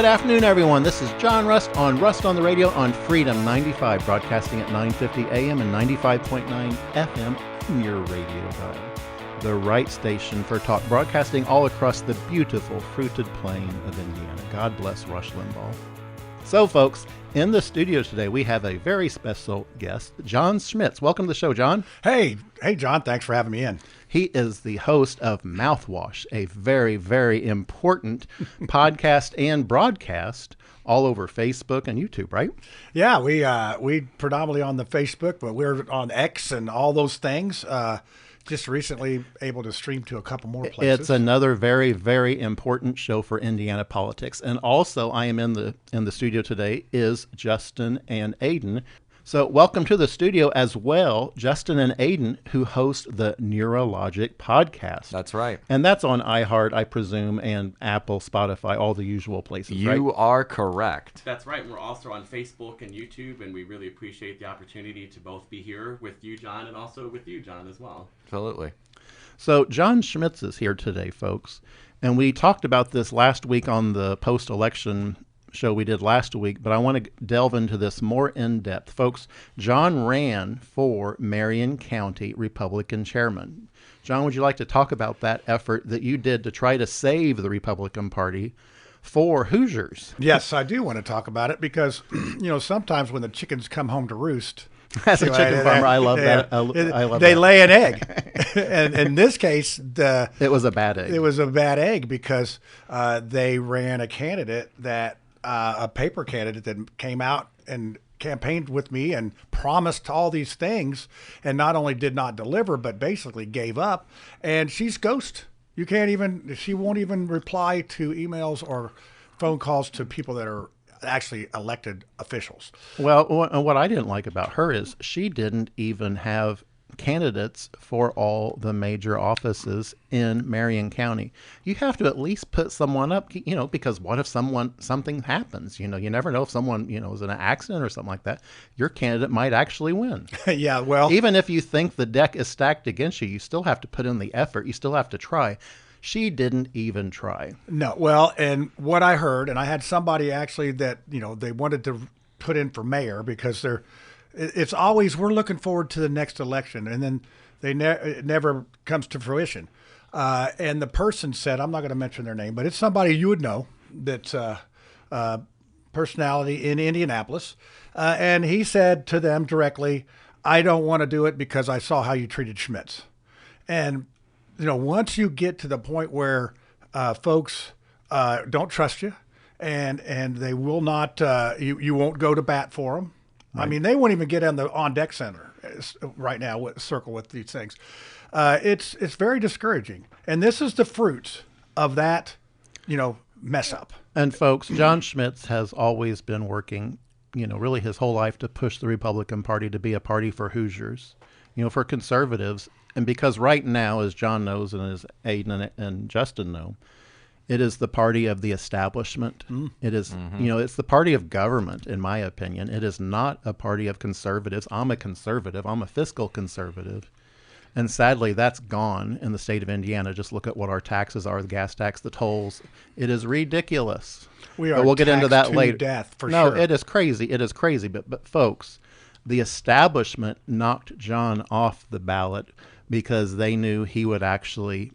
afternoon, everyone. This is John Rust on Rust on the Radio on Freedom 95, broadcasting at 950 AM and 95.9 FM in your radio dial. The right station for talk, broadcasting all across the beautiful fruited plain of Indiana. God bless Rush Limbaugh. So, folks, in the studio today, we have a very special guest, John Schmitz. Welcome to the show, John. Hey, John. Thanks for having me in. He is the host of MOUTHWASH, a very, very important podcast and broadcast all over Facebook and YouTube, right? Yeah, we predominantly on the Facebook, but we're on X and all those things. Just recently able to stream to a couple more places. It's another very, very important show for Indiana politics. And also, I am in the studio today is Justin and Aiden. So welcome to the studio as well, Justin and Aiden, who host the Neurologic podcast. That's right. And that's on iHeart, I presume, and Apple, Spotify, all the usual places, right? You are correct. That's right. We're also on Facebook and YouTube, and we really appreciate the opportunity to both be here with you, John, and also with you, John, as well. Absolutely. So John Schmitz is here today, folks. And we talked about this last week on the post-election show we did last week, but I want to delve into this more in depth. Folks, John ran for Marion County Republican chairman. John, would you like to talk about that effort that you did to try to save the Republican Party for Hoosiers? Yes, I do want to talk about it because, sometimes when the chickens come home to roost, as a chicken farmer, I love that. I love they that. lay an egg. And in this case, it was a bad egg. It was a bad egg because they ran a candidate a paper candidate that came out and campaigned with me and promised all these things and not only did not deliver, but basically gave up. And she's ghost. She won't even reply to emails or phone calls to people that are actually elected officials. Well, what I didn't like about her is she didn't even have candidates for all the major offices in Marion County. You have to at least put someone up, because what if something happens? You never know if someone, is in an accident or something like that. Your candidate might actually win. Yeah, well, even if you think the deck is stacked against you, you still have to put in the effort. You still have to try. She didn't even try. No. Well, and what I heard, and I had somebody actually that, they wanted to put in for mayor because it's always, we're looking forward to the next election, and then it never comes to fruition. And the person said, I'm not going to mention their name, but it's somebody you would know that's personality in Indianapolis. And he said to them directly, I don't want to do it because I saw how you treated Schmitz. And, once you get to the point where folks don't trust you and they will not, you won't go to bat for them. Right. I mean, they won't even get on the on-deck center right now, circle with these things. It's very discouraging. And this is the fruits of that, mess up. And folks, John Schmitz has always been working, really his whole life to push the Republican Party to be a party for Hoosiers, for conservatives. And because right now, as John knows and as Aiden and Justin know, it is the party of the establishment. It is, it's the party of government, in my opinion. It is not a party of conservatives. I'm a conservative. I'm a fiscal conservative. And sadly, that's gone in the state of Indiana. Just look at what our taxes are, the gas tax, the tolls. It is ridiculous. We'll get into that later. Death, for no, sure. It is crazy. It is crazy. But folks, the establishment knocked John off the ballot because they knew he would actually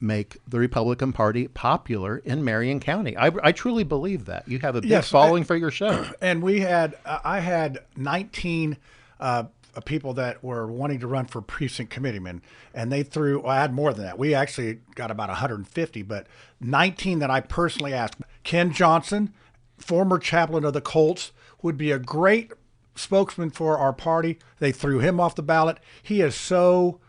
make the Republican Party popular in Marion County. I truly believe that. You have a big following for your show. And I had 19 people that were wanting to run for precinct committeemen, and I had more than that. We actually got about 150, but 19 that I personally asked. Ken Johnson, former chaplain of the Colts, would be a great spokesman for our party. They threw him off the ballot. He is so...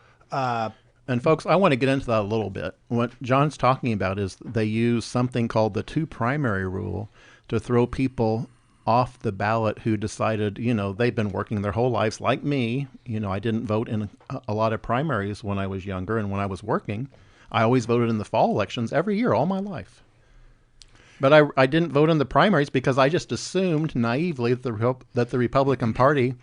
And folks, I want to get into that a little bit. What John's talking about is they use something called the two primary rule to throw people off the ballot who decided, they've been working their whole lives like me. I didn't vote in a lot of primaries when I was younger, and when I was working, I always voted in the fall elections every year all my life. But I didn't vote in the primaries because I just assumed naively that the Republican Party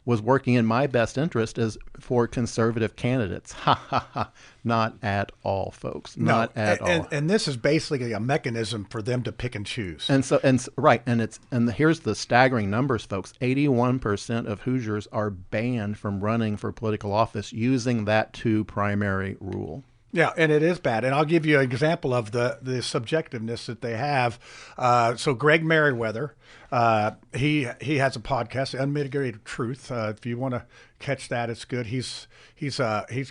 was working in my best interest as for conservative candidates. Ha ha ha. Not at all, folks. Not at all. And this is basically a mechanism for them to pick and choose. Right. And here's the staggering numbers, folks. 81% of Hoosiers are banned from running for political office using that two primary rule. Yeah, and it is bad. And I'll give you an example of the subjectiveness that they have. So Greg Merriweather, he has a podcast, The Unmitigated Truth. If you want to catch that, it's good. He's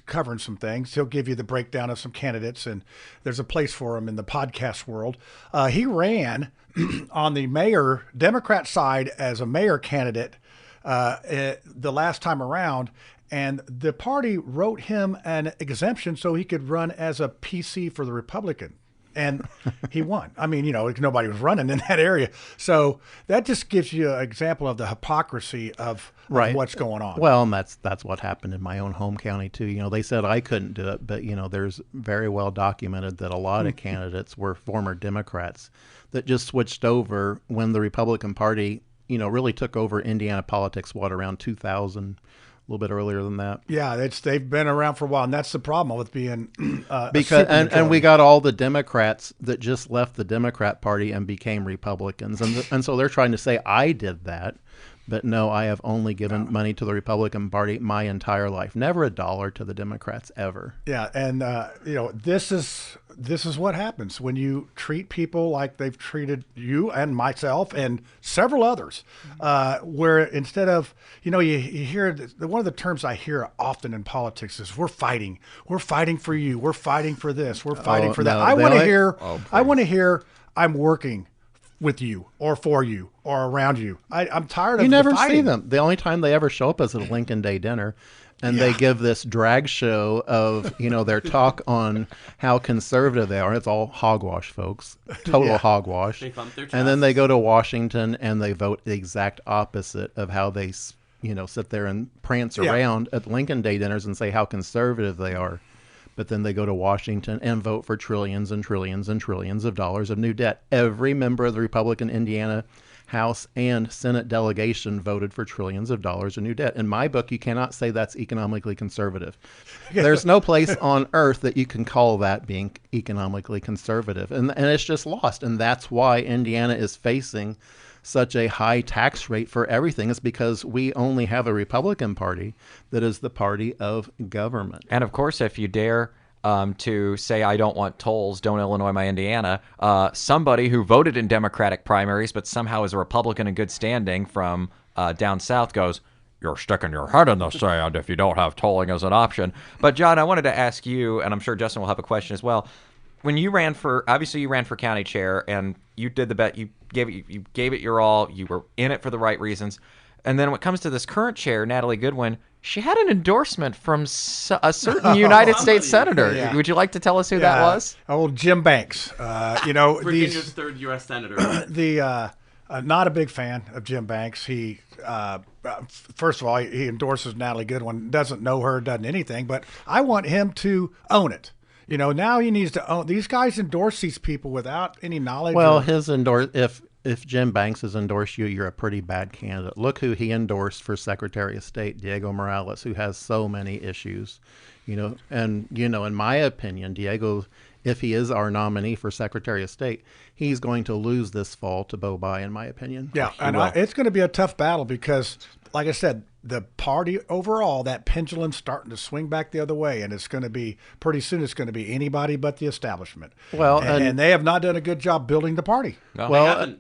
covering some things. He'll give you the breakdown of some candidates, and there's a place for him in the podcast world. He ran on the mayor Democrat side as a mayor candidate the last time around. And the party wrote him an exemption so he could run as a PC for the Republican. And he won. I mean, nobody was running in that area. So that just gives you an example of the hypocrisy of what's going on. Well, and that's what happened in my own home county, too. They said I couldn't do it, but, there's very well documented that a lot of candidates were former Democrats that just switched over when the Republican Party, really took over Indiana politics, around 2000. A little bit earlier than that. Yeah, they've been around for a while, and that's the problem with being and we got all the Democrats that just left the Democrat Party and became Republicans, and so they're trying to say I did that, but no, I have only given money to the Republican Party my entire life, never a dollar to the Democrats ever. Yeah, and this is what happens when you treat people like they've treated you and myself and several others, where instead of, you hear one of the terms I hear often in politics is we're fighting for you, we're fighting for this, we're fighting for that. No, I want to hear I'm working with you or for you or around you. I'm tired of you never the fighting. see them. The only time they ever show up is at a Lincoln Day dinner. And they give this drag show of, their talk on how conservative they are. It's all hogwash, folks. Total hogwash. They thump their chests. And then they go to Washington and they vote the exact opposite of how they, sit there and prance around at Lincoln Day dinners and say how conservative they are. But then they go to Washington and vote for trillions and trillions and trillions of dollars of new debt. Every member of the Republican Indiana House and Senate delegation voted for trillions of dollars of new debt. In my book, you cannot say that's economically conservative. There's no place on earth that you can call that being economically conservative. And it's just lost. And that's why Indiana is facing such a high tax rate for everything. Is because we only have a Republican Party that is the party of government. And of course, if you dare to say, I don't want tolls, don't Illinois my Indiana, somebody who voted in Democratic primaries but somehow is a Republican in good standing from down south goes, you're sticking your head in the sand if you don't have tolling as an option. But John, I wanted to ask you, and I'm sure Justin will have a question as well. When you ran for county chair, and you did the bet, you gave it your all, you were in it for the right reasons. And then when it comes to this current chair, Natalie Goodwin, she had an endorsement from a certain United States senator. Yeah. Would you like to tell us who that was? Old Jim Banks. Virginia's third U.S. senator. Not a big fan of Jim Banks. He, first of all, he endorses Natalie Goodwin. Doesn't know her, doesn't anything. But I want him to own it. Now he needs to own. These guys endorse these people without any knowledge. Well, if Jim Banks has endorsed you, you're a pretty bad candidate. Look who he endorsed for Secretary of State, Diego Morales, who has so many issues. In my opinion, Diego, if he is our nominee for Secretary of State, he's going to lose this fall to Bo Bai, in my opinion. Yeah, and it's going to be a tough battle because, like I said, the party overall, that pendulum's starting to swing back the other way, and it's going to be pretty soon. It's going to be anybody but the establishment. Well, and they have not done a good job building the party. No, well,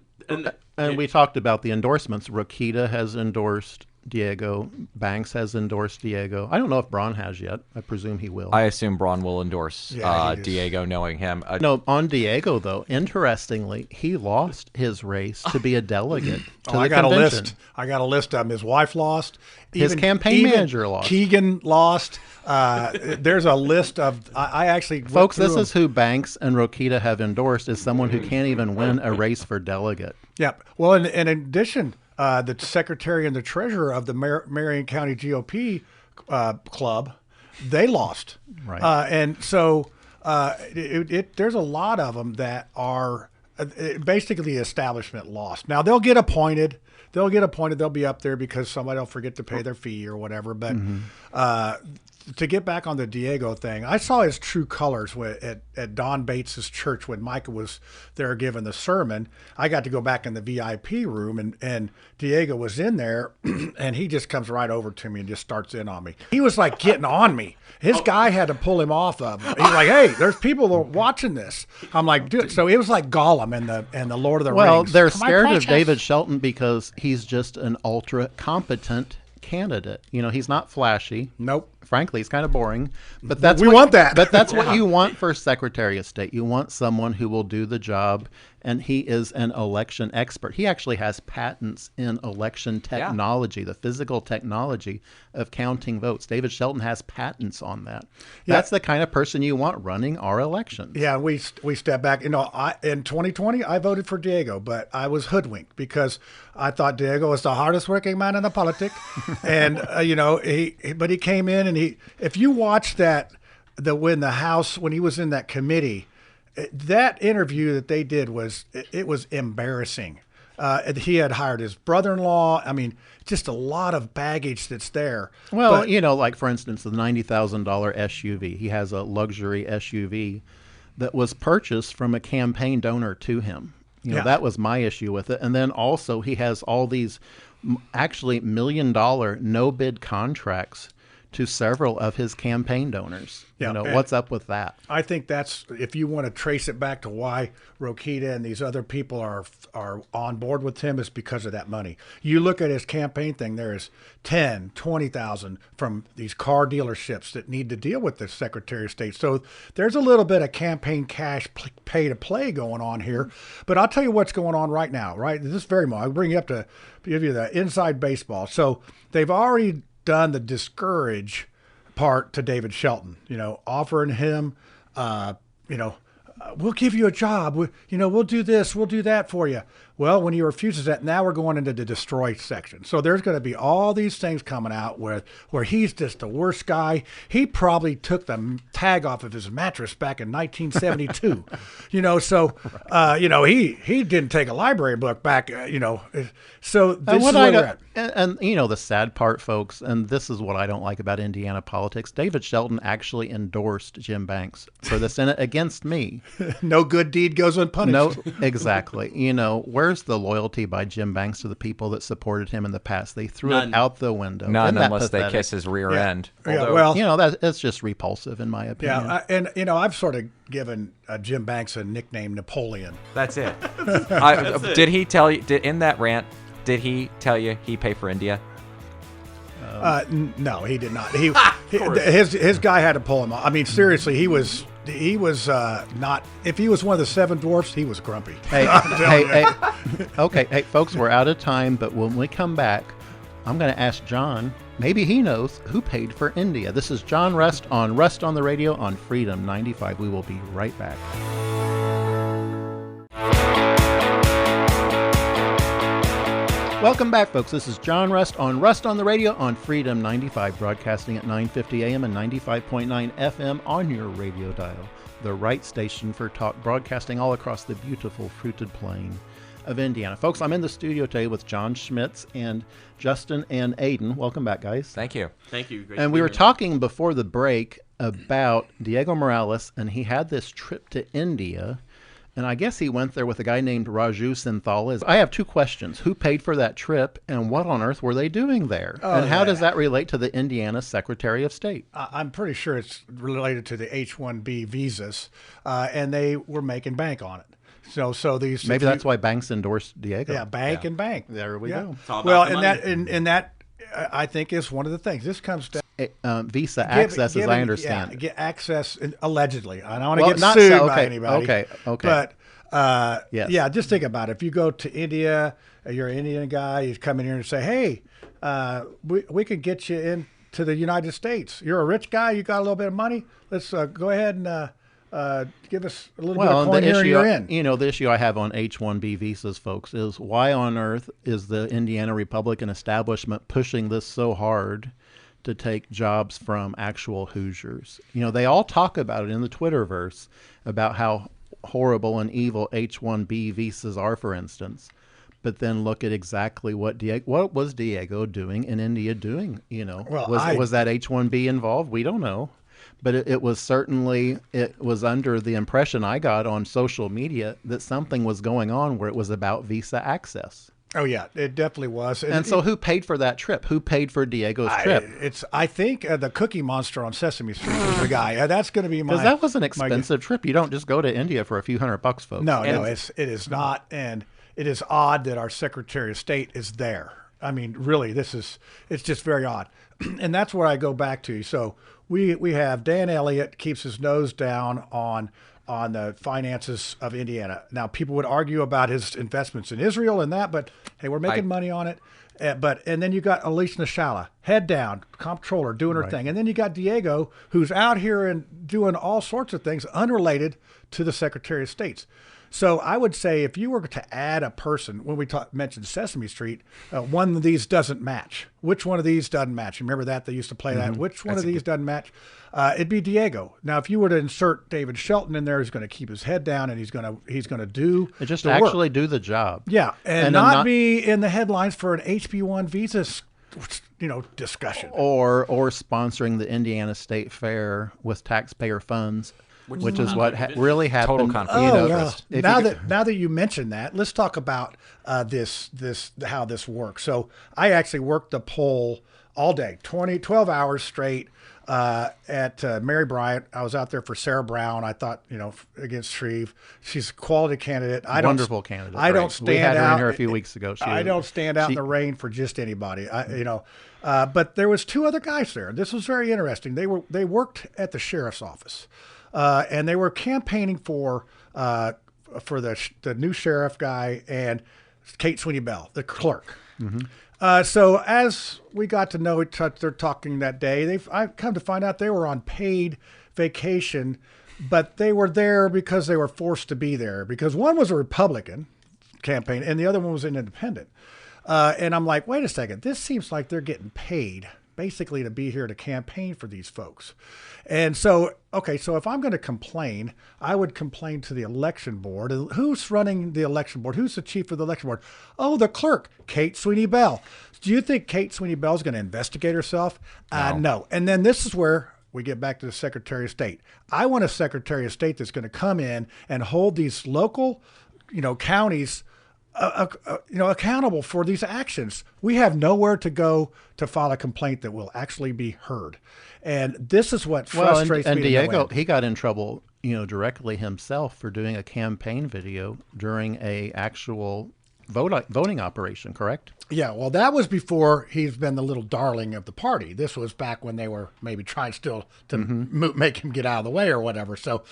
and we talked about the endorsements. Rokita has endorsed Diego. Banks has endorsed Diego. I don't know if Braun has yet. I presume he will. I assume Braun will endorse Diego, knowing him. No, on Diego, though, interestingly, he lost his race to be a delegate to the I got convention. a list. I got a list of them. His wife lost. His campaign manager lost. Keegan lost. There's a list of. I actually went Folks, through this them. is who Banks and Rokita have endorsed as someone who can't even win a race for delegate. Yep. Well, in addition, the secretary and the treasurer of the Marion County GOP club, they lost. Right. And so there's a lot of them that are basically the establishment lost. Now they'll get appointed. They'll be up there because somebody will forget to pay their fee or whatever. But to get back on the Diego thing, I saw his true colors at Don Bates's church when Micah was there giving the sermon. I got to go back in the VIP room, and Diego was in there, and he just comes right over to me and just starts in on me. He was like getting on me. His guy had to pull him off of him. He's like, "Hey, there's people watching this." I'm like, "Dude." So it was like Gollum and the Lord of the Rings. Well, they're scared of David Shelton because he's just an ultra competent candidate. He's not flashy. Nope. Frankly, he's kind of boring. But we want that. But that's what you want for Secretary of State. You want someone who will do the job, and he is an election expert. He actually has patents in election technology, the physical technology of counting votes. David Shelton has patents on that. That's the kind of person you want running our elections. Yeah, we step back. In 2020, I voted for Diego, but I was hoodwinked because I thought Diego was the hardest working man in the politic, and he came in and if you watch when he was in that committee, that interview that they did was embarrassing. He had hired his brother-in-law. I mean, just a lot of baggage that's there. Well, like for instance, the $90,000 SUV. He has a luxury SUV that was purchased from a campaign donor to him. That was my issue with it. And then also he has all these actually $1 million no-bid contracts to several of his campaign donors. What's up with that? I think that's, if you want to trace it back to why Rokita and these other people are on board with him, is because of that money. You look at his campaign thing, there is 10, 20,000 from these car dealerships that need to deal with the Secretary of State. So there's a little bit of campaign cash pay to play going on here. But I'll tell you what's going on right now, right? This very moment, I'll bring you up to give you the inside baseball. So they've already done the discourage part to David Shelton, offering him, we'll give you a job. We'll do this, we'll do that for you. Well, when he refuses that, now we're going into the destroy section. So there's going to be all these things coming out where he's just the worst guy. He probably took the tag off of his mattress back in 1972. He didn't take a library book back. So this is where we're at. And the sad part, folks, and this is what I don't like about Indiana politics. David Shelton actually endorsed Jim Banks for the Senate against me. No good deed goes unpunished. No, exactly. Where's the loyalty by Jim Banks to the people that supported him in the past? They threw it out the window. None, unless they kiss his rear end. Although, that's just repulsive in my opinion. Yeah, I've sort of given Jim Banks a nickname, Napoleon. That's it. Did he tell you in that rant? Did he tell you he paid for India? No, he did not. His guy had to pull him off. I mean, seriously, he was not. If he was one of the seven dwarfs, he was grumpy. Hey, folks, we're out of time. But when we come back, I'm going to ask John. Maybe he knows who paid for India. This is John Rust on the Radio on Freedom 95. We will be right back. Welcome back, folks. This is John Rust on the Radio on Freedom 95, broadcasting at 950 AM and 95.9 FM on your radio dial. The right station for talk, broadcasting all across the beautiful fruited plain of Indiana. Folks, I'm in the studio today with John Schmitz and Justin and Aiden. Welcome back, guys. Thank you. Thank you. Great and we were talking before the break about Diego Morales, and he had this trip to India. And I guess he went there with a guy named Raju Sinthala. I have two questions. Who paid for that trip, and what on earth were they doing there? And how does that relate to the Indiana Secretary of State? I'm pretty sure it's related to the H-1B visas, and they were making bank on it. So these maybe that's why banks endorsed Diego. Yeah, bank and bank. There we go. Well, and that I think is one of the things. This comes to visa access, as I understand. Get access allegedly. I don't want to get sued by anybody. Okay. But yes. Just think about it. If you go to India, you're an Indian guy. You come in here and say, "Hey, we could get you into the United States. You're a rich guy. You got a little bit of money. Let's go ahead and give us a little bit of coin here, and you're in." The issue I have on H-1B visas, folks, is why on earth is the Indiana Republican establishment pushing this so hard to take jobs from actual Hoosiers? They all talk about it in the Twitterverse about how horrible and evil H-1B visas are, for instance. But then look at exactly what was Diego doing in India doing? Well, was that H-1B involved? We don't know. But it was certainly, it was under the impression I got on social media that something was going on where it was about visa access. Oh yeah, it definitely was. And so who paid for that trip? Who paid for Diego's trip? I think the Cookie Monster on Sesame Street is the guy. That's going to be my. Because that was an expensive trip. You don't just go to India for a few $100, folks. No, it is not, and it is odd that our Secretary of State is there. I mean, really, it's just very odd, and that's where I go back to. So we have Dan Elliott keeps his nose down on the finances of Indiana. Now, people would argue about his investments in Israel and that, but hey, we're making money on it. And then you got Elise Nashala, head down, comptroller, doing her thing. And then you got Diego, who's out here and doing all sorts of things unrelated to the Secretary of State's. So I would say if you were to add a person, when we mentioned Sesame Street, one of these doesn't match. Which one of these doesn't match? You remember that? They used to play that. Which one of these doesn't match? It'd be Diego. Now, if you were to insert David Shelton in there, he's going to keep his head down and he's going to do just the actually work. do the job. Yeah, and not be in the headlines for an HB1 visa, discussion or sponsoring the Indiana State Fair with taxpayer funds. Which is what really happened. Total conflict of interest. Now that you mention that, let's talk about this how this works. So I actually worked the poll all day, 12 hours straight at Mary Bryant. I was out there for Sarah Brown. I thought, against Shreve. She's a quality candidate. Wonderful candidate. I don't stand out. We had her in here a few weeks ago. I don't stand out in the rain for just anybody. But there was two other guys there. This was very interesting. They worked at the sheriff's office. And they were campaigning for the new sheriff guy and Kate Sweeney Bell, the clerk. Mm-hmm. So as we got to know each other, they're talking that day. I've come to find out they were on paid vacation, but they were there because they were forced to be there. Because one was a Republican campaign and the other one was an independent. And I'm like, wait a second, this seems like they're getting paid basically to be here to campaign for these folks. And so, so if I'm going to complain, I would complain to the election board. Who's running the election board? Who's the chief of the election board? Oh, the clerk, Kate Sweeney Bell. Do you think Kate Sweeney Bell is going to investigate herself? No. And then this is where we get back to the Secretary of State. I want a Secretary of State that's going to come in and hold these local, counties accountable for these actions. We have nowhere to go to file a complaint that will actually be heard. And this is what frustrates me. And Diego, he got in trouble, directly himself for doing a campaign video during a actual voting operation, correct? Yeah, well, that was before he's been the little darling of the party. This was back when they were maybe trying still to make him get out of the way or whatever. So,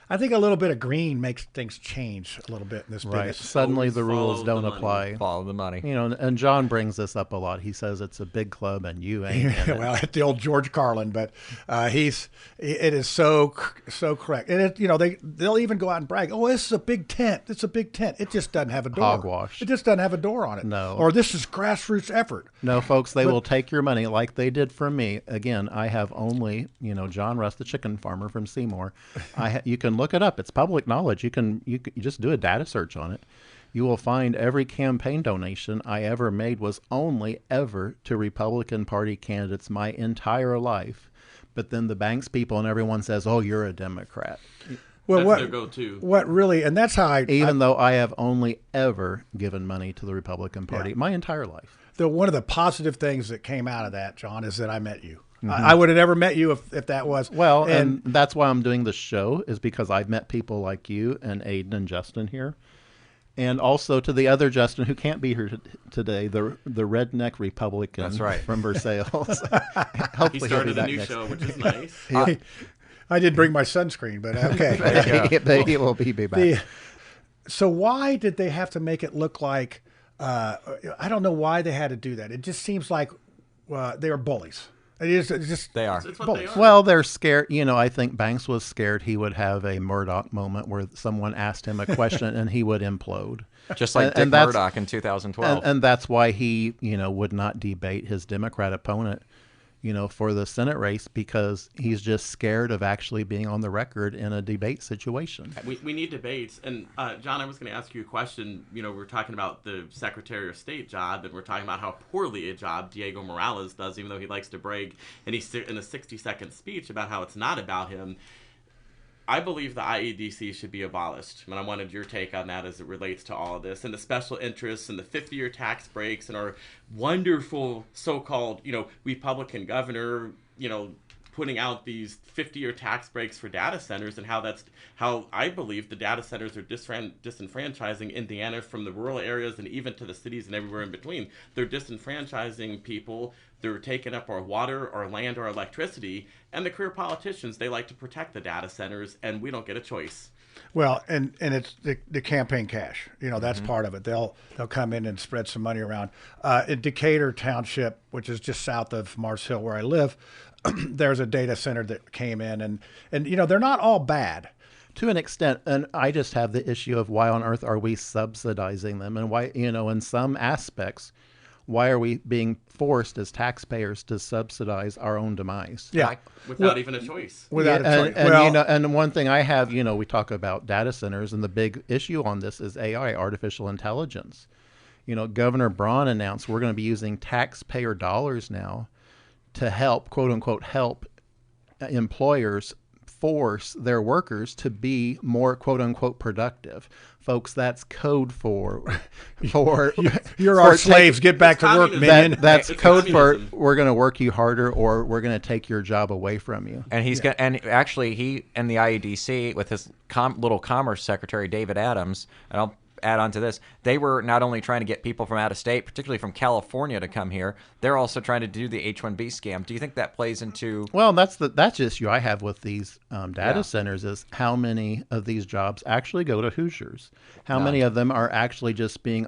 I think a little bit of green makes things change a little bit in this business. Suddenly the rules don't apply. Follow the money. And John brings this up a lot. He says it's a big club and you ain't in it. Well, at the old George Carlin, but it is so correct. And they'll even go out and brag, oh, this is a big tent. It's a big tent. It just doesn't have a door. Hogwash. It just doesn't have a door on it. No. Or this is grassroots effort. No, folks, they will take your money like they did from me. Again, I have only, John Russ, the chicken farmer from Seymour. You can look it up. It's public knowledge. You just do a data search on it. You will find every campaign donation I ever made was only ever to Republican Party candidates my entire life. But then the banks people and everyone says, oh, you're a Democrat. Well, that's their go-to. What really, and that's how though I have only ever given money to the Republican Party my entire life. One of the positive things that came out of that, John, is that I met you. Mm-hmm. I would have never met you if that was. Well, and that's why I'm doing this show, is because I've met people like you and Aiden and Justin here. And also to the other Justin who can't be here today, the redneck Republican. That's right. From Versailles. He started a new show, which is nice. I did bring my sunscreen, but okay. He will be back. So why did they have to make it look like, I don't know why they had to do that. It just seems like they are bullies. It's just they are. It's what they are. Well, they're scared. I think Banks was scared he would have a Murdoch moment where someone asked him a question and he would implode. Just like Dick Murdoch in 2012. And that's why he, would not debate his Democrat opponent. for the Senate race because he's just scared of actually being on the record in a debate situation. We need debates. And John, I was going to ask you a question. We're talking about the Secretary of State job, and we're talking about how poorly a job Diego Morales does, even though he likes to brag in a 60-second speech about how it's not about him. I believe the IEDC should be abolished, and I wanted your take on that as it relates to all of this, and the special interests and the 50-year tax breaks and our wonderful so-called, Republican governor, putting out these 50-year tax breaks for data centers, and how I believe the data centers are disenfranchising Indiana from the rural areas and even to the cities and everywhere in between. They're disenfranchising people. They're taking up our water, our land, our electricity, and the career politicians, they like to protect the data centers, and we don't get a choice. Well, and it's the campaign cash. That's part of it. They'll come in and spread some money around. In Decatur Township, which is just south of Mars Hill where I live, there's a data center that came in, and they're not all bad. To an extent, and I just have the issue of why on earth are we subsidizing them, and why, in some aspects, why are we being forced as taxpayers to subsidize our own demise? Yeah, without even a choice. Without a choice. And, and one thing I have, we talk about data centers, and the big issue on this is AI, artificial intelligence. Governor Braun announced we're going to be using taxpayer dollars now to help, quote unquote, help employers force their workers to be more, quote unquote, productive. Folks, that's code for you're our slaves. Get back to work, man. That's code for we're going to work you harder, or we're going to take your job away from you. And he's got, and actually he and the IEDC with his little commerce secretary David Adams, and I'll add on to this, they were not only trying to get people from out of state, particularly from California, to come here, they're also trying to do the H-1B scam. Do you think that plays into... Well, that's the issue I have with these data centers is how many of these jobs actually go to Hoosiers? How many of them are actually just being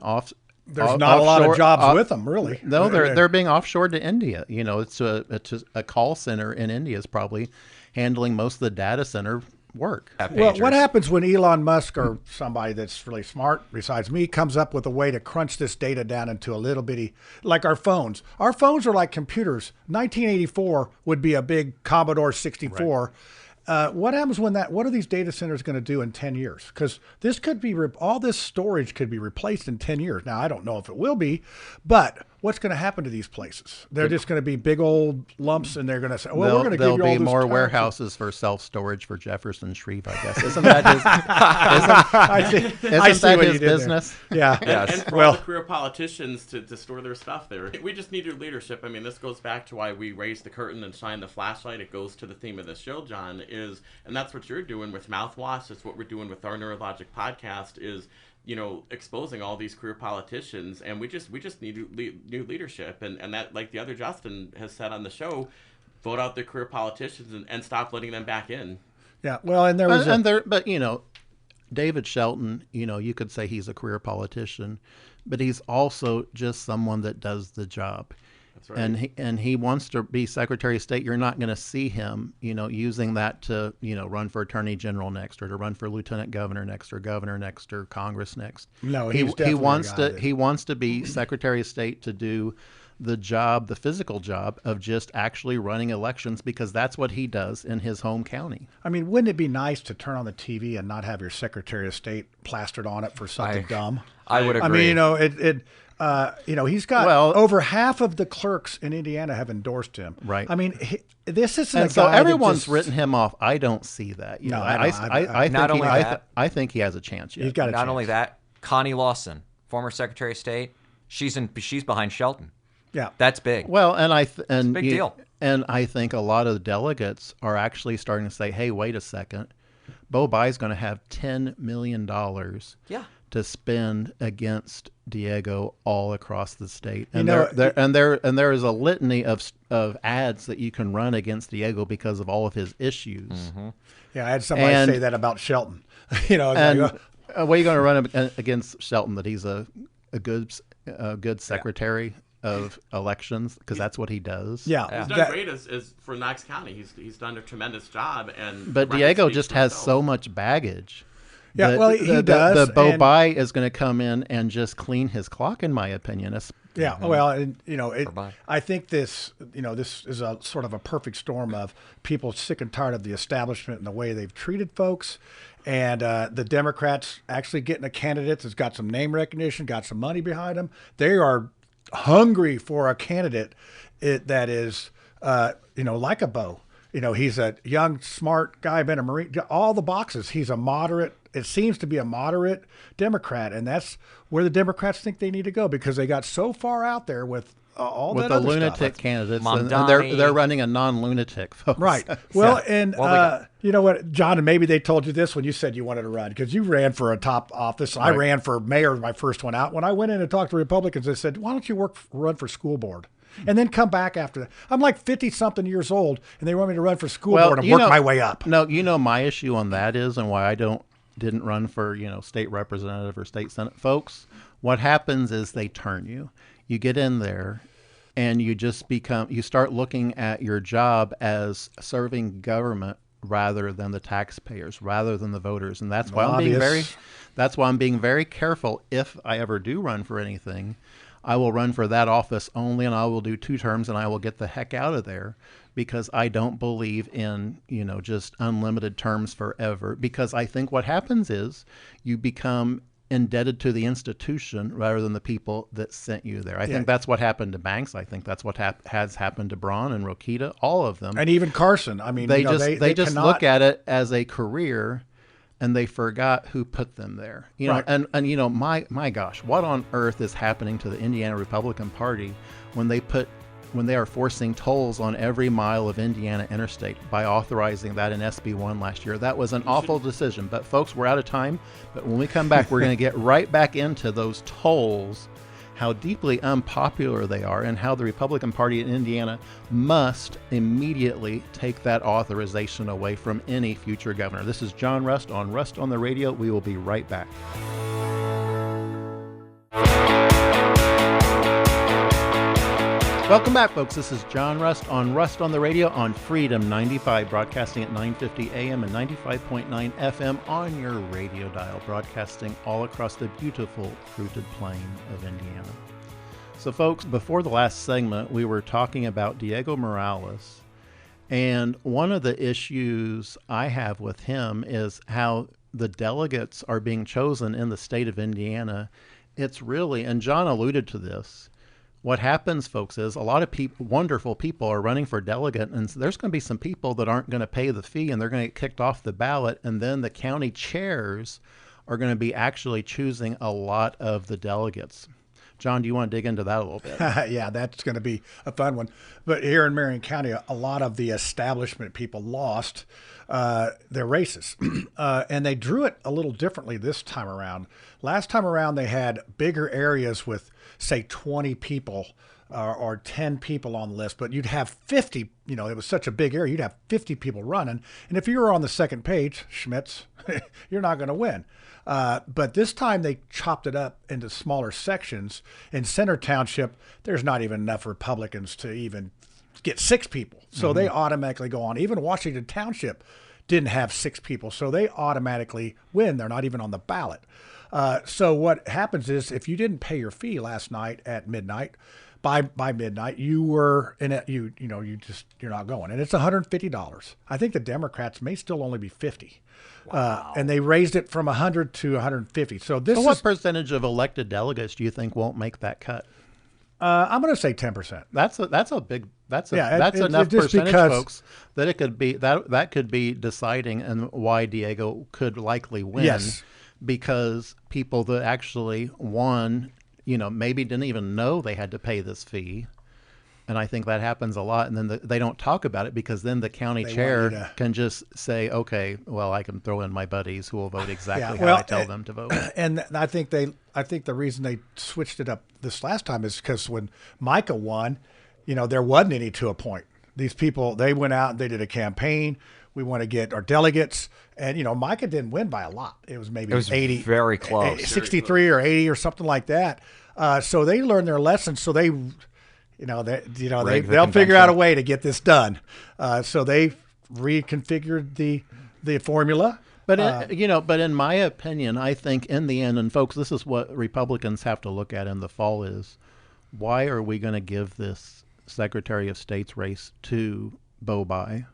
There's not a lot of jobs with them, really. No, they're being offshored to India. It's a call center in India is probably handling most of the data center work. Well, what happens when Elon Musk or somebody that's really smart, besides me, comes up with a way to crunch this data down into a little bitty, like our phones. Our phones are like computers. 1984 would be a big Commodore 64. Right. What happens when what are these data centers going to do in 10 years? Because this could be, all this storage could be replaced in 10 years. Now, I don't know if it will be, but what's going to happen to these places? They're just going to be big old lumps, and they're going to say, well, we're going to give you all this. There'll be more warehouses for self-storage for Jefferson Shreve, I guess. Isn't that his business? There. Yeah. And for all the career politicians to store their stuff there. We just need your leadership. I mean, this goes back to why we raised the curtain and shined the flashlight. It goes to the theme of the show, John, and that's what you're doing with Mouthwash. It's what we're doing with our Neurologic podcast is, exposing all these career politicians, and we just need new leadership, and that, like the other Justin has said on the show, vote out the career politicians and stop letting them back in. Yeah, well, and there was but David Shelton, you could say he's a career politician, but he's also just someone that does the job. That's right. And he wants to be Secretary of State. You're not going to see him, using that to, run for Attorney General next, or to run for Lieutenant Governor next, or Governor next, or Congress next. No, he wants to be Secretary of State to do the job, the physical job of just actually running elections, because that's what he does in his home county. I mean, wouldn't it be nice to turn on the TV and not have your Secretary of State plastered on it for something dumb? I would agree. I mean, he's got over half of the clerks in Indiana have endorsed him. Right. I mean, this isn't and a so guy everyone's written him off. I don't see that. I think he has a chance yet. He's got a chance. Not only that, Connie Lawson, former Secretary of State, she's behind Shelton. Yeah, that's big. Well, it's a big deal. And I think a lot of the delegates are actually starting to say, "Hey, wait a second, Bo Bai's going to have $10 million to spend against Diego all across the state." And there is a litany of ads that you can run against Diego because of all of his issues. Mm-hmm. Yeah, I had somebody say that about Shelton. What are you going to run against Shelton? That he's a good secretary of elections, because that's what he does. Yeah, he's done great as for Knox County. He's done a tremendous job, but Diego just has so much baggage. Yeah, well, he does. The Bo and- Bai is going to come in and just clean his clock, in my opinion. Yeah, well, and Bye. I think this is a sort of a perfect storm of people sick and tired of the establishment and the way they've treated folks, and the Democrats actually getting a candidate that's got some name recognition, got some money behind them. They are hungry for a candidate that is, like a Bo. He's a young, smart guy, been a Marine, all the boxes. He's a moderate. It seems to be a moderate Democrat, and that's where the Democrats think they need to go because they got so far out there with all with that the other lunatic stuff. candidates, and Mamdani. they're running a non-lunatic. Folks. Right. Well, and Well, you know what, John, and maybe they told you this when you said you wanted to run because you ran for a top office. I Right. ran for mayor, my first one out. When I went in and talked to Republicans, they said, "Why don't you run for school board?" And then come back after that. I'm like 50-something years old, and they want me to run for school board and work my way up. No, my issue on that is, and why I didn't run for state representative or state senate, folks. What happens is they turn you. You get in there, and you start looking at your job as serving government rather than the taxpayers, rather than the voters, and that's why I'm being very careful. If I ever do run for anything, I will run for that office only, and I will do 2 terms, and I will get the heck out of there because I don't believe in, just unlimited terms forever. Because I think what happens is you become indebted to the institution rather than the people that sent you there. I think that's what happened to Banks. I think that's what has happened to Braun and Rokita, all of them. And even Carson. I mean, They just cannot look at it as a career, and they forgot who put them there. Right. And my gosh, what on earth is happening to the Indiana Republican Party when they are forcing tolls on every mile of Indiana interstate by authorizing that in SB 1 last year? That was an awful decision. But folks, we're out of time. But when we come back, we're going to get right back into those tolls, how deeply unpopular they are, and how the Republican Party in Indiana must immediately take that authorization away from any future governor. This is John Rust on the Radio. We will be right back. Welcome back, folks. This is John Rust on the Radio on Freedom 95, broadcasting at 950 AM and 95.9 FM on your radio dial, broadcasting all across the beautiful fruited plain of Indiana. So, folks, before the last segment, we were talking about Diego Morales, and one of the issues I have with him is how the delegates are being chosen in the state of Indiana. It's really, and John alluded to this, what happens, folks, is a lot of wonderful people are running for delegate, and there's going to be some people that aren't going to pay the fee, and they're going to get kicked off the ballot, and then the county chairs are going to be actually choosing a lot of the delegates. John, do you want to dig into that a little bit? Yeah, that's going to be a fun one. But here in Marion County, a lot of the establishment people lost their races. And they drew it a little differently this time around. Last time around, they had bigger areas with, say, 20 people or 10 people on the list. But you'd have 50, it was such a big area, you'd have 50 people running. And if you were on the second page, Schmitz, you're not going to win. But this time they chopped it up into smaller sections. In Center Township, there's not even enough Republicans to even get 6 people. So they automatically go on. Even Washington Township didn't have 6 people. So they automatically win. They're not even on the ballot. So what happens is if you didn't pay your fee last night at midnight, by midnight, you were in it. You're not going, and it's $150. I think the Democrats may still only be 50. Wow. And they raised it from 100 to 150. So what percentage of elected delegates do you think won't make that cut? I'm going to say 10%. That's enough just percentage, because, folks, that it could be that could be deciding and why Diego could likely win. Yes. Because people that actually won, maybe didn't even know they had to pay this fee. And I think that happens a lot. And then they don't talk about it because then the county chair can just say, okay, well, I can throw in my buddies who will vote exactly how I tell them to vote. And I think the reason they switched it up this last time is because when Micah won, there wasn't any to appoint. These people, they went out and they did a campaign. We want to get our delegates. And, Micah didn't win by a lot. It was maybe 80. Very close. 63 or 80 or something like that. So they learned their lessons. So they'll figure out a way to get this done. So they reconfigured the formula. But but in my opinion, I think in the end, and folks, this is what Republicans have to look at in the fall: is why are we going to give this Secretary of State's race to Bobai?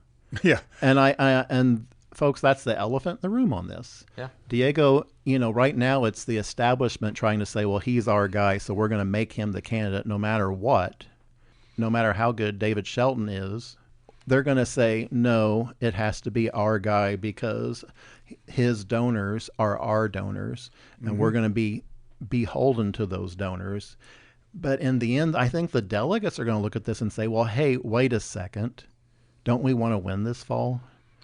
Yeah. And folks, that's the elephant in the room on this. Yeah. Diego, right now it's the establishment trying to say, well, he's our guy, so we're going to make him the candidate no matter what, no matter how good David Shelton is. They're going to say, no, it has to be our guy because his donors are our donors, and we're going to be beholden to those donors. But in the end, I think the delegates are going to look at this and say, well, hey, wait a second. Don't we want to win this fall?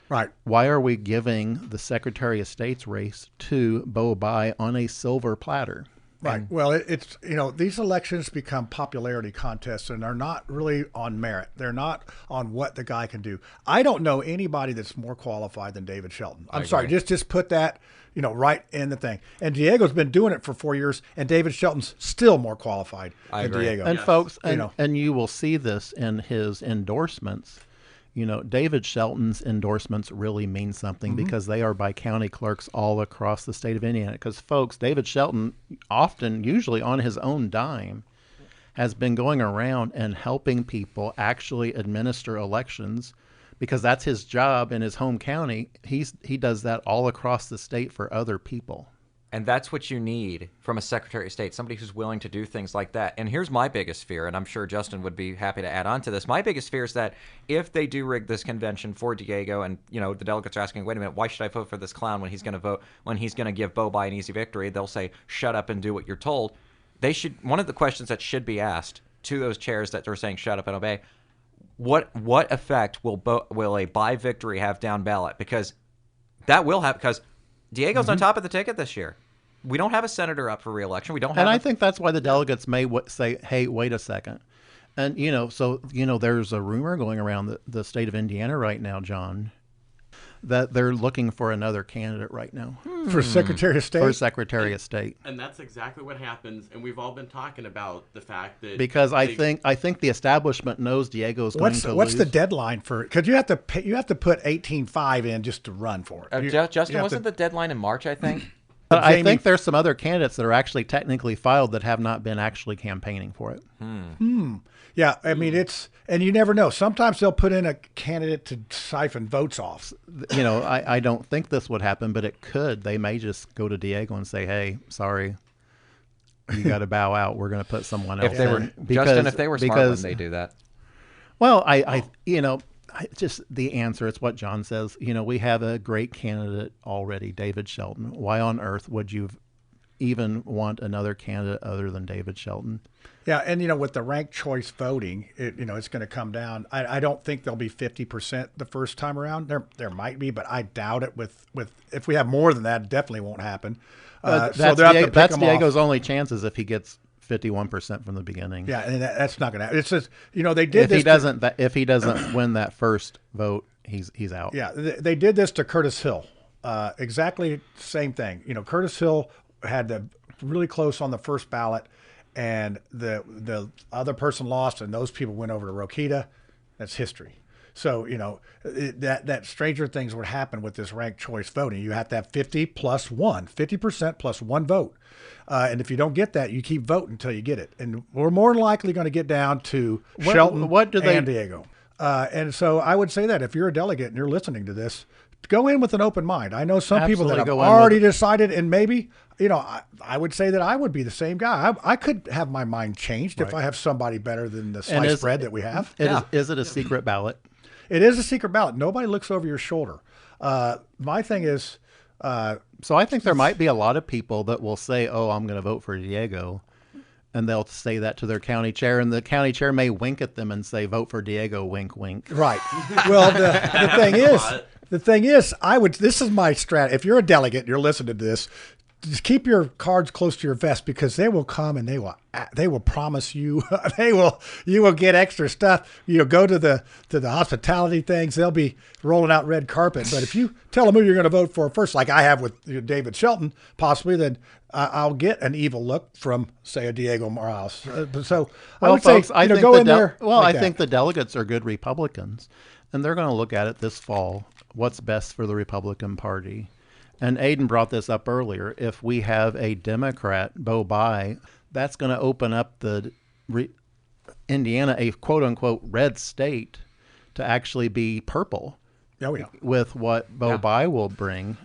Right. Why are we giving the Secretary of State's race to Bobai on a silver platter? Right. Well, it's, these elections become popularity contests, and they're not really on merit. They're not on what the guy can do. I don't know anybody that's more qualified than David Shelton. I'm sorry. Just put that, right in the thing. And Diego's been doing it for 4 years, and David Shelton's still more qualified than Diego. And folks, and you will see this in his endorsements. David Shelton's endorsements really mean something because they are by county clerks all across the state of Indiana. Because, folks, David Shelton, usually on his own dime, has been going around and helping people actually administer elections because that's his job in his home county. He does that all across the state for other people. And that's what you need from a Secretary of State, somebody who's willing to do things like that. And here's my biggest fear, and I'm sure Justin would be happy to add on to this. My biggest fear is that if they do rig this convention for Diego and, the delegates are asking, wait a minute, why should I vote for this clown when he's going to give Bobai an easy victory? They'll say, shut up and do what you're told. One of the questions that should be asked to those chairs that are saying shut up and obey, what effect will a Bai victory have down ballot? Because that will have, because Diego's on top of the ticket this year. We don't have a senator up for re-election. We don't have. And I think that's why the delegates may say, "Hey, wait a second." And there's a rumor going around the state of Indiana right now, John, that they're looking for another candidate right now for Secretary of State. For Secretary of State. And that's exactly what happens. And we've all been talking about the fact that because I think the establishment knows Diego's going to lose. What's the deadline for? Because you have to put 18.5 in just to run for it. Justin, wasn't the deadline in March? I think. But I think there's some other candidates that are actually technically filed that have not been actually campaigning for it. Yeah, I mean and you never know. Sometimes they'll put in a candidate to siphon votes off. I don't think this would happen, but it could. They may just go to Diego and say, "Hey, sorry, you got to bow out. We're going to put someone else." If they were smart when they do that. Well, just the answer, it's what John says. We have a great candidate already, David Shelton. Why on earth would you even want another candidate other than David Shelton? Yeah, and with the ranked choice voting, it's going to come down. I don't think there'll be 50% the first time around. There might be, but I doubt it. With if we have more than that, it definitely won't happen. That's Diego's only chances if he gets 51% from the beginning. Yeah, and that's not going to happen. It's just they did this. If he doesn't win that first vote, he's out. Yeah, they did this to Curtis Hill. Exactly the same thing. Curtis Hill had really close on the first ballot, and the other person lost, and those people went over to Rokita. That's history. So that stranger things would happen with this ranked choice voting. You have to have 50% plus one vote. And if you don't get that, you keep voting until you get it. And we're more than likely going to get down to Shelton and Diego. And so I would say that if you're a delegate and you're listening to this, go in with an open mind. I know some people that have already decided, and maybe, I would say that I would be the same guy. I could have my mind changed if I have somebody better than the sliced bread that we have. Is it a secret ballot? It is a secret ballot. Nobody looks over your shoulder. My thing is... So I think there might be a lot of people that will say, "Oh, I'm going to vote for Diego," and they'll say that to their county chair, and the county chair may wink at them and say, "Vote for Diego," wink, wink. Right. Well, the thing is, this is my strat. If you're a delegate and you're listening to this, just keep your cards close to your vest, because they will come and they will promise you you will get extra stuff. Go to the hospitality things. They'll be rolling out red carpet. But if you tell them who you're going to vote for first, like I have with David Shelton, possibly, then I'll get an evil look from, say, a Diego Morales. I would say, go in there. Well, I think the delegates are good Republicans, and they're going to look at it this fall. What's best for the Republican Party? And Aiden brought this up earlier. If we have a Democrat, Bo Bai, that's going to open up the Indiana, a quote unquote red state, to actually be purple. Oh, yeah. With what Bo Bai will bring,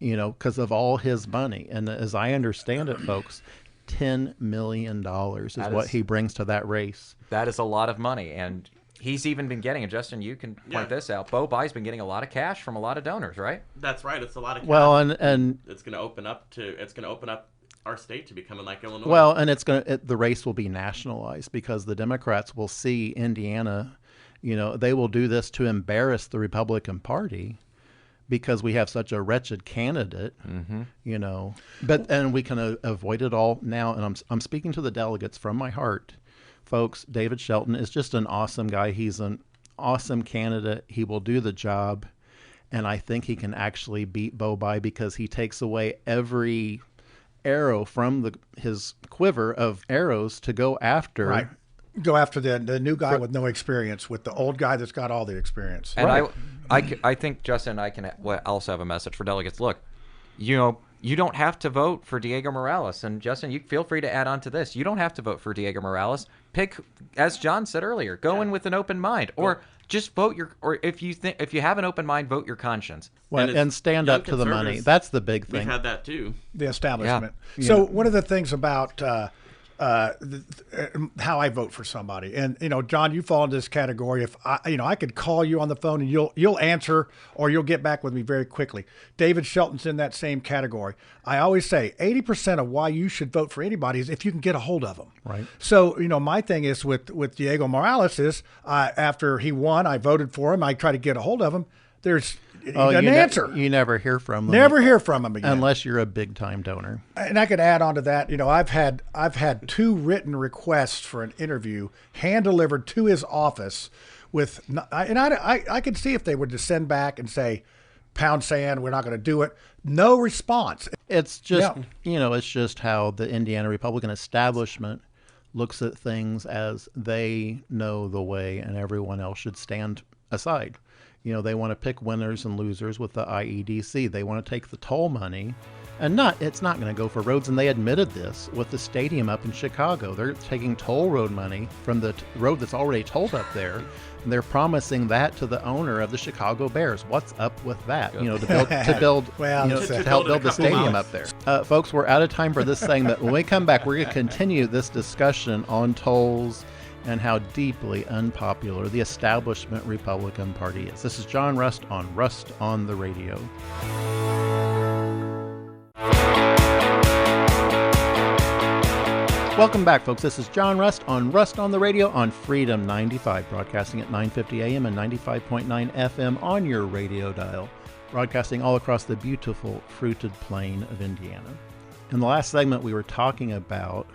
because of all his money. And as I understand it, folks, $10 million is what he brings to that race. That is a lot of money. And he's even been getting, and Justin, you can point this out, Bo Bai's been getting a lot of cash from a lot of donors, right? That's right. It's a lot of cash. Well, and it's going to open up our state to becoming like Illinois. Well, and the race will be nationalized because the Democrats will see Indiana, they will do this to embarrass the Republican Party because we have such a wretched candidate, and we can avoid it all now. And I'm speaking to the delegates from my heart. Folks, David Shelton is just an awesome guy. He's an awesome candidate. He will do the job. And I think he can actually beat Bo Bai because he takes away every arrow from his quiver of arrows to go after. Right. Go after the new guy with no experience, with the old guy that's got all the experience. And I think, Justin, I can also have a message for delegates. Look, you don't have to vote for Diego Morales. And Justin, you feel free to add on to this. You don't have to vote for Diego Morales. Pick, as John said earlier, go in with an open mind, or just vote or if you have an open mind, vote your conscience. Well, and stand up to the money. That's the big thing. We've had that too. The establishment. Yeah. So one of the things about how I vote for somebody, and John, you fall into this category. If I could call you on the phone and you'll answer, or you'll get back with me very quickly. David Shelton's in that same category. I always say 80% of why you should vote for anybody is if you can get a hold of them. Right. So my thing is with Diego Morales is after he won, I voted for him. I try to get a hold of him. There's an answer. You never hear from them. Never hear from him again, unless you're a big time donor. And I could add on to that. I've had 2 written requests for an interview hand delivered to his office I could see if they would just send back and say, pound sand, we're not going to do it. No response. It's just it's just how the Indiana Republican establishment looks at things as they know the way, and everyone else should stand aside. They want to pick winners and losers with the IEDC. They want to take the toll money, and it's not going to go for roads. And they admitted this with the stadium up in Chicago. They're taking toll road money from the road that's already tolled up there, and they're promising that to the owner of the Chicago Bears. What's up with that? To build to help build the stadium up there. Folks, we're out of time for this segment. When we come back, we're going to continue this discussion on tolls and how deeply unpopular the establishment Republican Party is. This is John Rust on the Radio. Welcome back, folks. This is John Rust on the Radio on Freedom 95, broadcasting at 950 AM and 95.9 FM on your radio dial, broadcasting all across the beautiful fruited plain of Indiana. In the last segment, we were talking about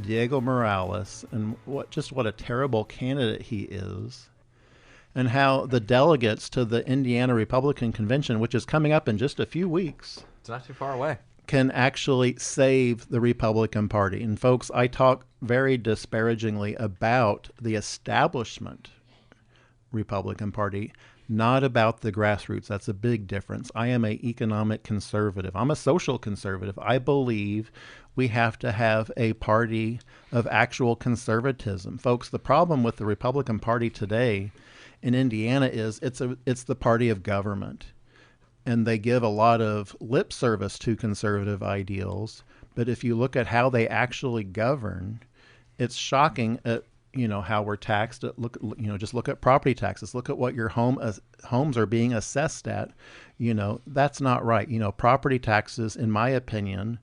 Diego Morales and what a terrible candidate he is, and how the delegates to the Indiana Republican Convention, which is coming up in just a few weeks, it's not too far away, can actually save the Republican Party. And folks, I talk very disparagingly about the establishment Republican Party, not about the grassroots. That's a big difference. I am an economic conservative. I'm a social conservative. I believe we have to have a party of actual conservatism. Folks, the problem with the Republican Party today in Indiana is it's the party of government. And they give a lot of lip service to conservative ideals. But if you look at how they actually govern, it's shocking at how we're taxed. Just look at property taxes. Look at what your homes are being assessed at. That's not right. Property taxes, in my opinion,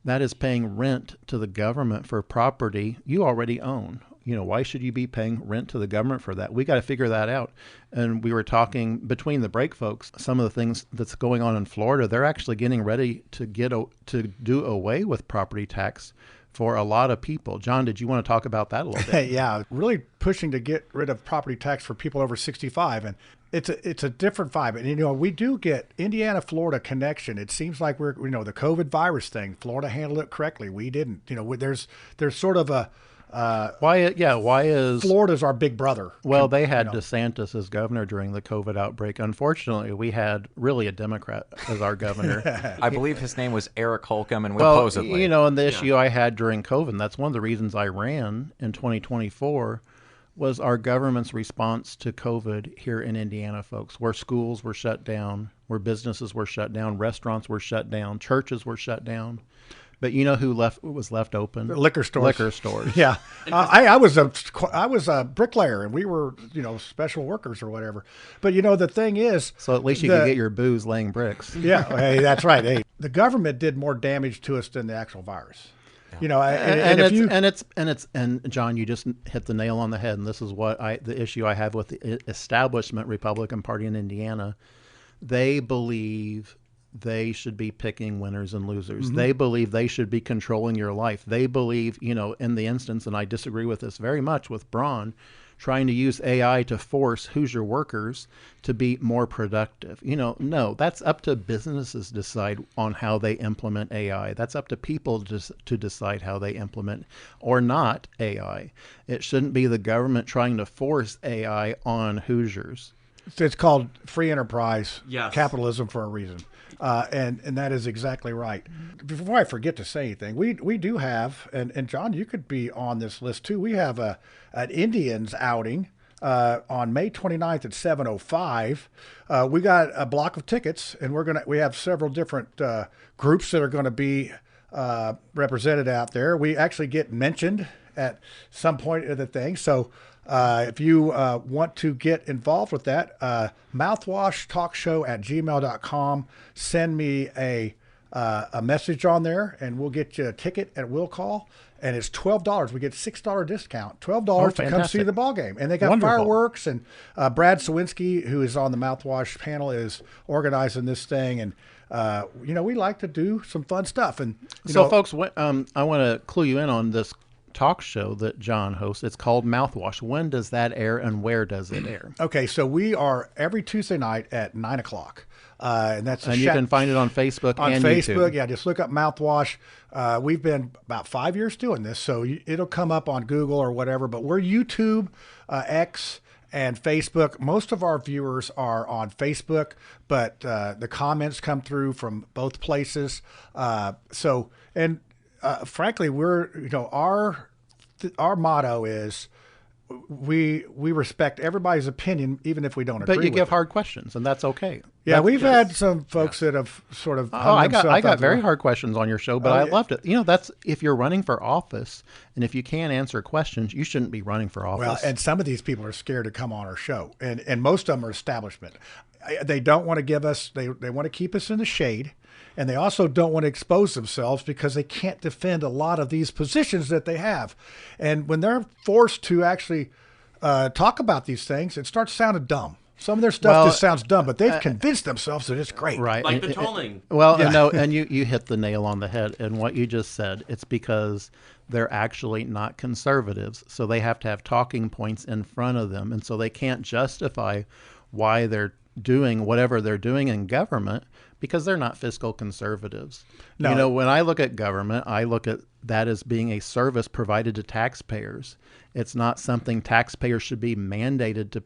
that is paying rent to the government for property you already own. Why should you be paying rent to the government for that? We got to figure that out. And we were talking between the break, folks, some of the things that's going on in Florida, they're actually getting ready to do away with property tax for a lot of people. John, did you want to talk about that a little bit? Yeah, really pushing to get rid of property tax for people over 65. And it's a different vibe. And, we do get Indiana-Florida connection. It seems like we're, the COVID virus thing, Florida handled it correctly. We didn't. There's sort of a Why? Yeah. Why is Florida's our big brother. Well, they had DeSantis as governor during the COVID outbreak. Unfortunately, we had really a Democrat as our governor. I believe his name was Eric Holcomb, and Well, supposedly, and the issue I had during COVID, and that's one of the reasons I ran in 2024, was our government's response to COVID here in Indiana, folks, where schools were shut down, where businesses were shut down, restaurants were shut down, churches were shut down. But you know who was left open? Liquor stores. Liquor stores. Yeah, I was a bricklayer, and we were special workers or whatever. But the thing is, So at least you could get your booze laying bricks. Yeah, hey, that's right. Hey, the government did more damage to us than the actual virus. And John, you just hit the nail on the head. And this is the issue I have with the establishment Republican Party in Indiana. They believe they should be picking winners and losers. Mm-hmm. They believe they should be controlling your life. They believe, in the instance, and I disagree with this very much with Braun, trying to use AI to force Hoosier workers to be more productive. No, that's up to businesses to decide on how they implement AI. That's up to people to decide how they implement or not AI. It shouldn't be the government trying to force AI on Hoosiers. It's called free enterprise, yes. Capitalism for a reason. And that is exactly right. Before I forget to say anything, we do have, and John, you could be on this list too. We have an Indians outing on May 29th at 7:05. We got a block of tickets, and we have several different groups that are going to be represented out there. We actually get mentioned at some point of the thing. So if you want to get involved with that, mouthwashtalkshow@gmail.com. Send me a message on there, and we'll get you a ticket at will call. And it's $12. We get $6 discount. $12 to come see the ball game. And they got Wonderful. fireworks. And Brad Sawinski, who is on the Mouthwash panel, is organizing this thing. And we like to do some fun stuff. And folks, I want to clue you in on this talk show that John hosts. It's called Mouthwash. When does that air, and where does it air? Okay, so we are every Tuesday night at 9:00. And you can find it on Facebook and Facebook. YouTube. Yeah, just look up Mouthwash. We've been about 5 years doing this, so it'll come up on Google or whatever. But we're YouTube, X, and Facebook. Most of our viewers are on Facebook, but the comments come through from both places. Frankly, our motto is we respect everybody's opinion, even if we don't agree. But you with give it. hard questions, and that's okay. Yeah, we've had some folks that have sort of. I got very hard questions on your show, but I loved it. That's if you're running for office, and if you can't answer questions, you shouldn't be running for office. Well, and some of these people are scared to come on our show, and most of them are establishment. They don't want to give us. They want to keep us in the shade. And they also don't want to expose themselves because they can't defend a lot of these positions that they have. And when they're forced to actually talk about these things, it starts sounding dumb. Some of their stuff just sounds dumb, but they've convinced themselves that it's great. Right. Like the tolling. And you hit the nail on the head. And what you just said, it's because they're actually not conservatives. So they have to have talking points in front of them. And so they can't justify why they're doing whatever they're doing in government because they're not fiscal conservatives. No. When I look at government, I look at that as being a service provided to taxpayers. It's not something taxpayers should be mandated to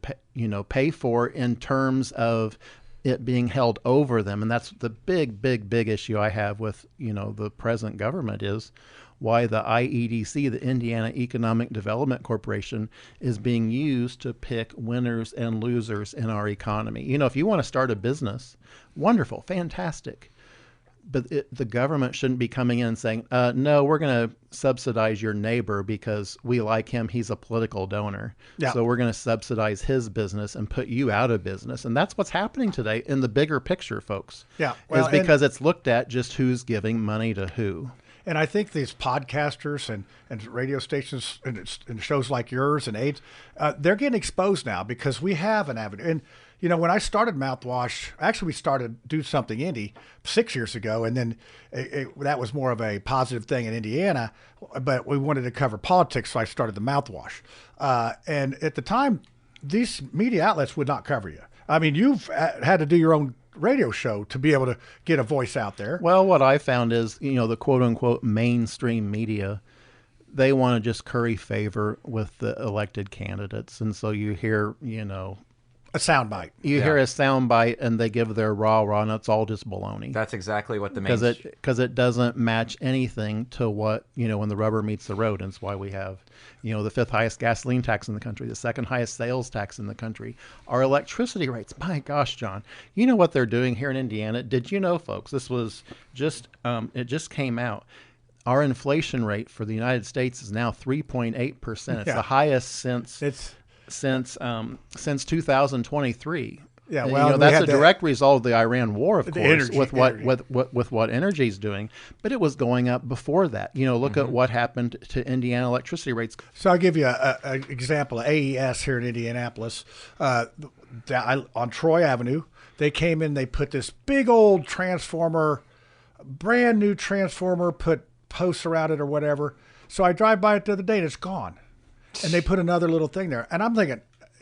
pay for in terms of it being held over them. And that's the big issue I have with, the present government is why the IEDC, the Indiana Economic Development Corporation, is being used to pick winners and losers in our economy. If you want to start a business, wonderful, fantastic. But the government shouldn't be coming in and saying, no, we're going to subsidize your neighbor because we like him. He's a political donor. Yeah. So we're going to subsidize his business and put you out of business. And that's what's happening today in the bigger picture, folks. Yeah. Is because it's looked at just who's giving money to who. And I think these podcasters and radio stations and shows like yours and AIDS, they're getting exposed now because we have an avenue. And, when I started Mouthwash, actually we started Do Something Indie 6 years ago. And then that was more of a positive thing in Indiana, but we wanted to cover politics. So I started the Mouthwash. And at the time, these media outlets would not cover you. I mean, you've had to do your own radio show to be able to get a voice out there. Well, what I found is, the quote unquote mainstream media, they want to just curry favor with the elected candidates. And so you hear, A soundbite. you hear a soundbite and they give their rah, and it's all just baloney. That's exactly what the Because it doesn't match anything to what, when the rubber meets the road. And it's why we have, the fifth highest gasoline tax in the country, the second highest sales tax in the country, our electricity rates. My gosh, John, you know what they're doing here in Indiana? Did you know, folks, this was just, it just came out. Our inflation rate for the United States is now 3.8%. It's the highest since 2023. Yeah, well, that's a direct result of the Iran war, of course, energy, with what energy is doing. But it was going up before that. Look at what happened to Indiana electricity rates. So I'll give you an example. AES here in Indianapolis, on Troy Avenue, they came in. They put this big old transformer, brand new transformer, put posts around it or whatever. So I drive by it the other day and it's gone. And they put another little thing there. And I'm thinking,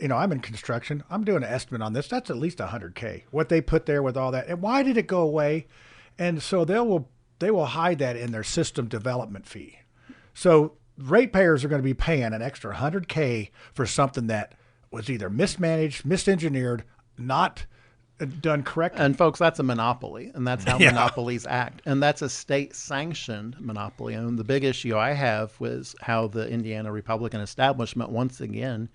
I'm in construction. I'm doing an estimate on this. That's at least $100K. What they put there with all that. And why did it go away? And so they will hide that in their system development fee. So ratepayers are going to be paying an extra $100K for something that was either mismanaged, misengineered, not done correctly. And folks, that's a monopoly, and that's how monopolies act. And that's a state-sanctioned monopoly. And the big issue I have was how the Indiana Republican establishment, once again,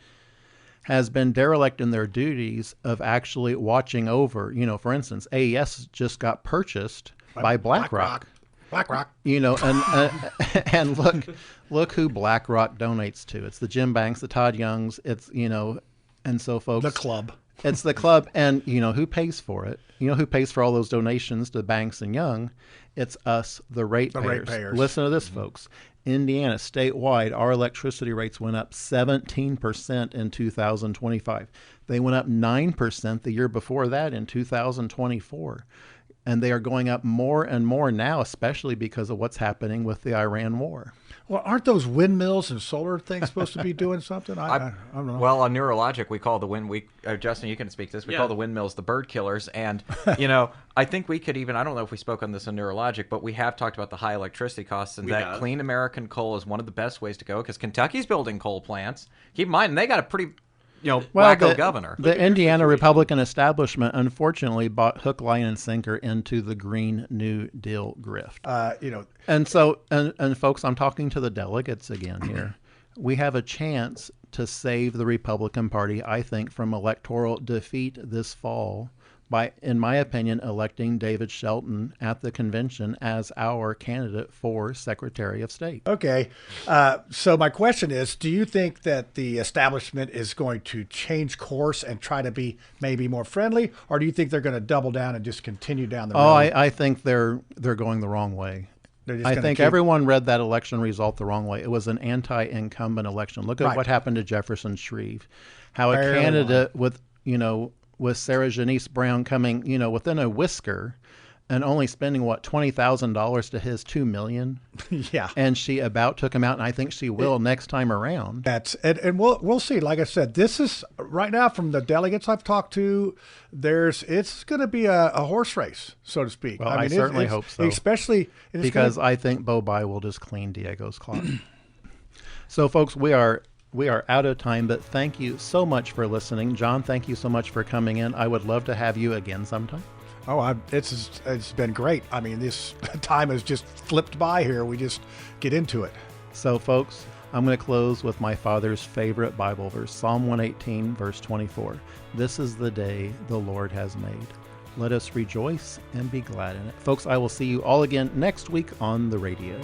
has been derelict in their duties of actually watching over. For instance, AES just got purchased by BlackRock. BlackRock. And look who BlackRock donates to. It's the Jim Banks, the Todd Youngs. It's and so folks. The club. It's the club, and who pays for it? Who pays for all those donations to Banks and Young? It's us, the ratepayers. Listen to this, folks. Indiana, statewide, our electricity rates went up 17% in 2025. They went up 9% the year before that in 2024. And they are going up more and more now, especially because of what's happening with the Iran war. Well, aren't those windmills and solar things supposed to be doing something? I don't know. Well, on Neurologic, we call Justin, you can speak to this. We call the windmills the bird killers. And, I think we could even, I don't know if we spoke on this on Neurologic, but we have talked about the high electricity costs and clean American coal is one of the best ways to go because Kentucky's building coal plants. Keep in mind, they got a pretty wacko governor. The Indiana Republican establishment, unfortunately, bought hook, line, and sinker into the Green New Deal grift. And so, and folks, I'm talking to the delegates again here. We have a chance to save the Republican Party, I think, from electoral defeat this fall by, in my opinion, electing David Shelton at the convention as our candidate for Secretary of State. Okay. So my question is, do you think that the establishment is going to change course and try to be maybe more friendly, or do you think they're going to double down and just continue down the road? Oh, I think they're going the wrong way. I think everyone read that election result the wrong way. It was an anti-incumbent election. Look at what happened to Jefferson Shreve. How a candidate with Sarah Janice Brown coming, within a whisker and only spending, $20,000 to his $2 million. Yeah. And she about took him out, and I think she will next time around. And we'll see. Like I said, this is right now from the delegates I've talked to, it's going to be a horse race, so to speak. Well, I certainly hope so. Especially because I think Bo Bai will just clean Diego's clock. So, folks, we are out of time, but thank you so much for listening. John, thank you so much for coming in. I would love to have you again sometime. Oh, it's been great. I mean, this time has just flipped by here. We just get into it. So, folks, I'm going to close with my father's favorite Bible verse, Psalm 118, verse 24. This is the day the Lord has made. Let us rejoice and be glad in it. Folks, I will see you all again next week on the radio.